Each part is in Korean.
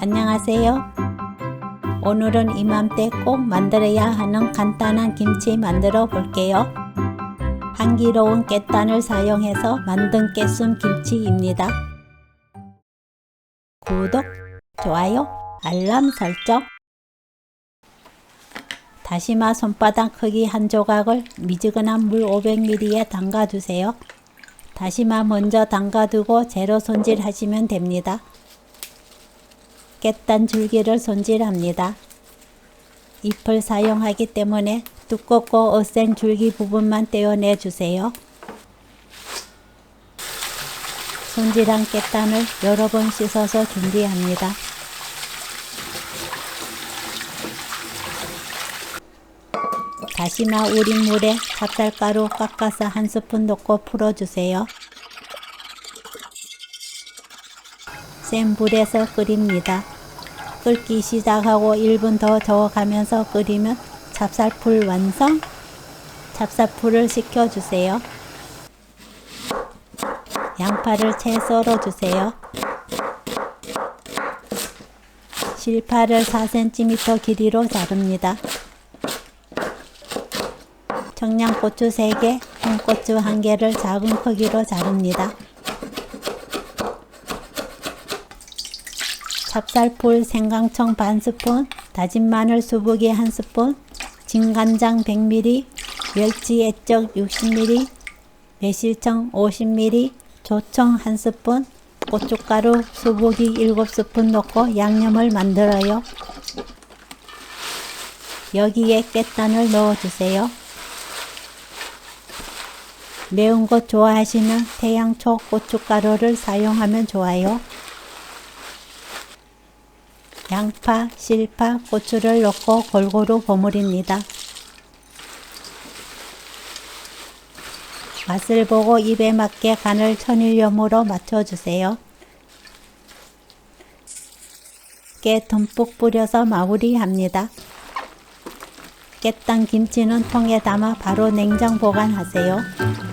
안녕하세요. 오늘은 이맘때 꼭 만들어야 하는 간단한 김치 만들어 볼게요. 향기로운 깻단을 사용해서 만든 깨순 김치입니다. 구독, 좋아요, 알람 설정. 다시마 손바닥 크기 한 조각을 미지근한 물 500ml에 담가두세요. 다시마 먼저 담가두고 재료 손질하시면 됩니다. 깻단 줄기를 손질합니다. 잎을 사용하기 때문에 두껍고 어센 줄기 부분만 떼어내 주세요. 손질한 깻단을 여러 번 씻어서 준비합니다. 다시마 우린 물에 찹쌀가루 깎아서 한 스푼 넣고 풀어주세요. 센 불에서 끓입니다. 끓기 시작하고 1분 더 저어가면서 끓이면 찹쌀풀 완성! 찹쌀풀을 식혀주세요. 양파를 채 썰어주세요. 실파를 4cm 길이로 자릅니다. 청양고추 3개, 홍고추 1개를 작은 크기로 자릅니다. 찹쌀풀 생강청 반 스푼, 다진 마늘 수북이 1스푼, 진간장 100ml, 멸치 액젓 60ml, 매실청 50ml, 조청 1스푼, 고춧가루 수북이 7스푼 넣고 양념을 만들어요. 여기에 깻단을 넣어주세요. 매운 것 좋아하시면 태양초 고춧가루를 사용하면 좋아요. 양파, 실파, 고추를 넣고 골고루 버무립니다. 맛을 보고 입에 맞게 간을 천일염으로 맞춰주세요. 깨 듬뿍 뿌려서 마무리합니다. 깻단 김치는 통에 담아 바로 냉장 보관하세요.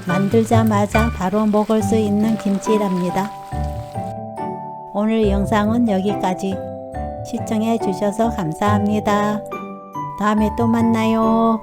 만들자마자 바로 먹을 수 있는 김치랍니다. 오늘 영상은 여기까지. 시청해 주셔서 감사합니다. 다음에 또 만나요.